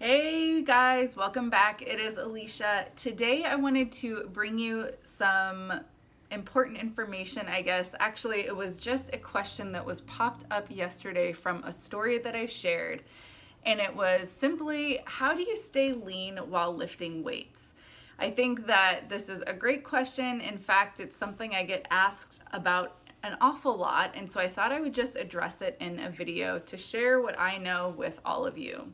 Hey guys, welcome back. It is Alicia. Today I wanted to bring you some important information, I guess. Actually, it was just a question that was popped up yesterday from a story that I shared. And it was simply, how do you stay lean while lifting weights? I think that this is a great question. In fact, it's something I get asked about an awful lot. And so I thought I would just address it in a video to share what I know with all of you.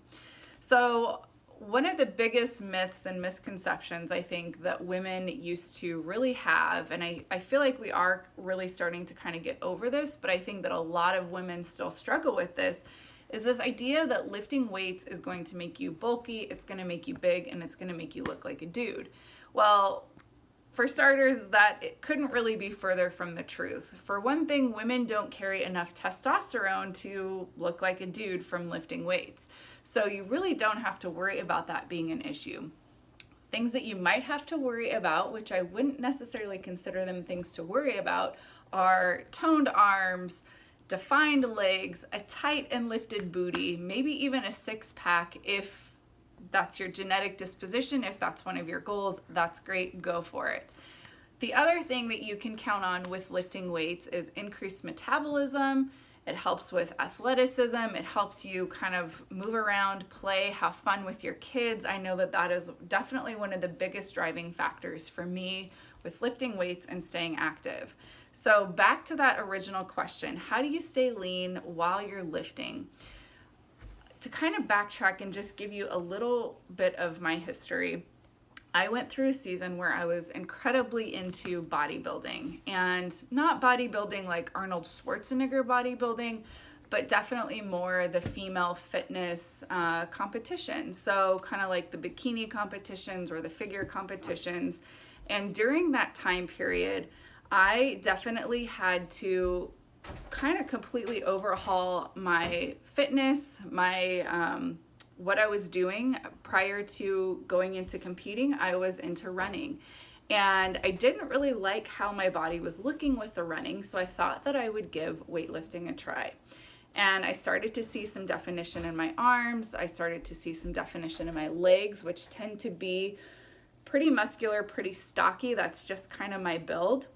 So one of the biggest myths and misconceptions I think that women used to really have, and I feel like we are really starting to kind of get over this, but I think that a lot of women still struggle with this, is this idea that lifting weights is going to make you bulky, it's going to make you big, and it's going to make you look like a dude. Well, for starters, that it couldn't really be further from the truth. For one thing, women don't carry enough testosterone to look like a dude from lifting weights. So you really don't have to worry about that being an issue. Things that you might have to worry about, which I wouldn't necessarily consider them things to worry about, are toned arms, defined legs, a tight and lifted booty, maybe even a six-pack if that's your genetic disposition. If that's one of your goals, that's great, go for it. The other thing that you can count on with lifting weights is increased metabolism. It helps with athleticism. It helps you kind of move around, play, have fun with your kids. I know that that is definitely one of the biggest driving factors for me with lifting weights and staying active. So back to that original question, how do you stay lean while you're lifting? To kind of backtrack and just give you a little bit of my history, I went through a season where I was incredibly into bodybuilding, and not bodybuilding like Arnold Schwarzenegger bodybuilding, but definitely more the female fitness competitions. So kind of like the bikini competitions or the figure competitions. And during that time period, I definitely had to kind of completely overhaul my fitness, my what I was doing prior to going into competing. I was into running, and I didn't really like how my body was looking with the running, so I thought that I would give weightlifting a try. And I started to see some definition in my arms. I started to see some definition in my legs, which tend to be pretty muscular, pretty stocky. That's just kind of my build.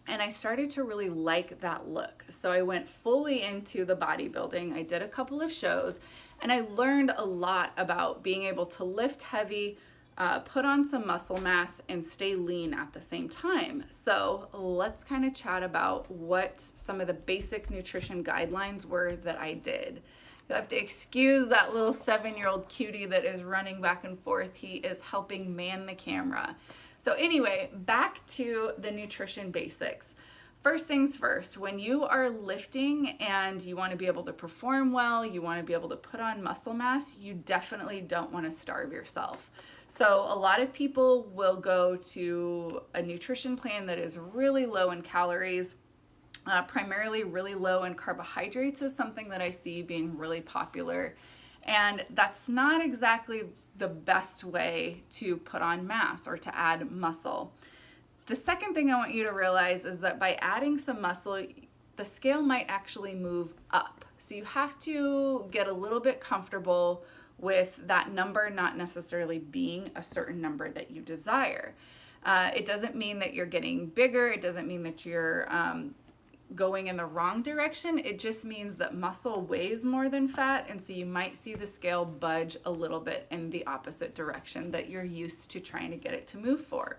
And I started to really like that look. So I went fully into the bodybuilding. I did a couple of shows, and I learned a lot about being able to lift heavy, put on some muscle mass, and stay lean at the same time. So let's kind of chat about what some of the basic nutrition guidelines were that I did. You'll have to excuse that little 7-year-old cutie that is running back and forth. He is helping man the camera. So anyway, back to the nutrition basics. First things first, when you are lifting and you want to be able to perform well, you want to be able to put on muscle mass, you definitely don't want to starve yourself. So a lot of people will go to a nutrition plan that is really low in calories, primarily really low in carbohydrates is something that I see being really popular. And that's not exactly the best way to put on mass or to add muscle. The second thing I want you to realize is that by adding some muscle, the scale might actually move up. So you have to get a little bit comfortable with that number not necessarily being a certain number that you desire. It doesn't mean that you're getting bigger. It doesn't mean that you're going in the wrong direction. It just means that muscle weighs more than fat, and so you might see the scale budge a little bit in the opposite direction that you're used to trying to get it to move for.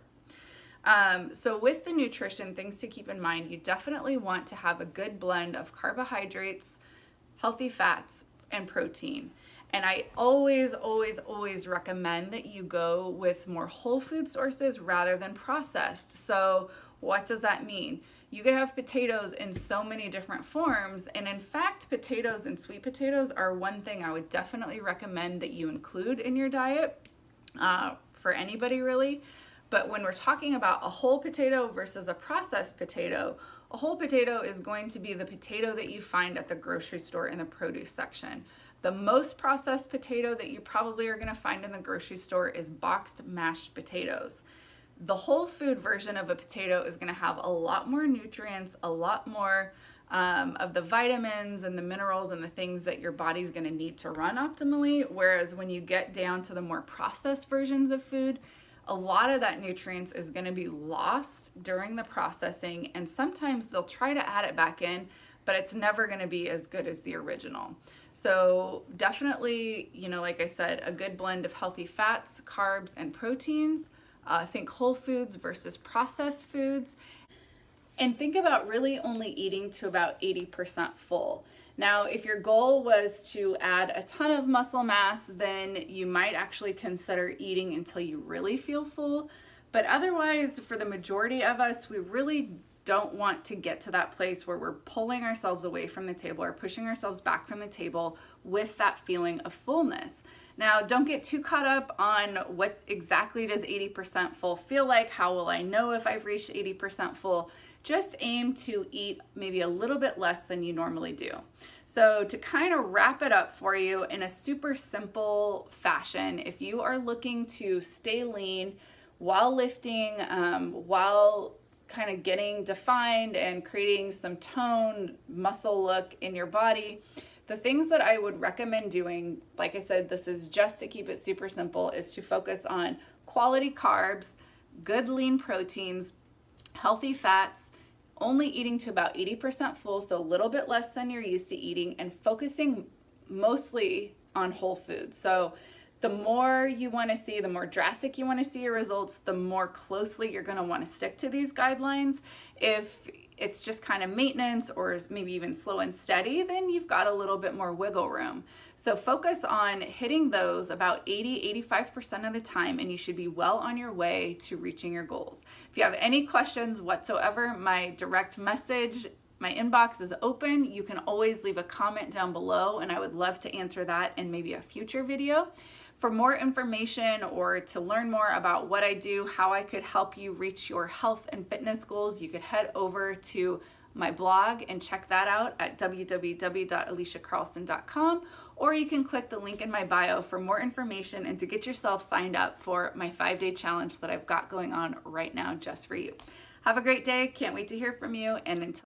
So with the nutrition, things to keep in mind, you definitely want to have a good blend of carbohydrates, healthy fats, and protein. And I always recommend that you go with more whole food sources rather than processed. So what does that mean? You could have potatoes in so many different forms, and in fact, potatoes and sweet potatoes are one thing I would definitely recommend that you include in your diet for anybody really. But when we're talking about a whole potato versus a processed potato, a whole potato is going to be the potato that you find at the grocery store in the produce section. The most processed potato that you probably are going to find in the grocery store is boxed mashed potatoes. The whole food version of a potato is going to have a lot more nutrients, a lot more of the vitamins and the minerals and the things that your body's going to need to run optimally. Whereas when you get down to the more processed versions of food, a lot of that nutrients is going to be lost during the processing, and sometimes they'll try to add it back in, but it's never going to be as good as the original. So definitely, like I said, a good blend of healthy fats, carbs, and proteins. Think whole foods versus processed foods. And think about really only eating to about 80% full. Now, if your goal was to add a ton of muscle mass, then you might actually consider eating until you really feel full. But otherwise, for the majority of us, we really don't want to get to that place where we're pulling ourselves away from the table or pushing ourselves back from the table with that feeling of fullness. Now, don't get too caught up on what exactly does 80% full feel like. How will I know if I've reached 80% full? Just aim to eat maybe a little bit less than you normally do. So to kind of wrap it up for you in a super simple fashion, if you are looking to stay lean while lifting, while kind of getting defined and creating some tone, muscle look in your body, the things that I would recommend doing, like I said, this is just to keep it super simple, is to focus on quality carbs, good lean proteins, healthy fats, only eating to about 80% full, so a little bit less than you're used to eating, and focusing mostly on whole foods. So the more you want to see, the more drastic you want to see your results, the more closely you're going to want to stick to these guidelines. If it's just kind of maintenance or maybe even slow and steady, then you've got a little bit more wiggle room. So focus on hitting those about 80-85% of the time, and you should be well on your way to reaching your goals. If you have any questions whatsoever, my direct message, my inbox is open. You can always leave a comment down below, and I would love to answer that in maybe a future video. For more information or to learn more about what I do, how I could help you reach your health and fitness goals, you could head over to my blog and check that out at www.alishacarlson.com, or you can click the link in my bio for more information and to get yourself signed up for my 5-day challenge that I've got going on right now just for you. Have a great day. Can't wait to hear from you. And until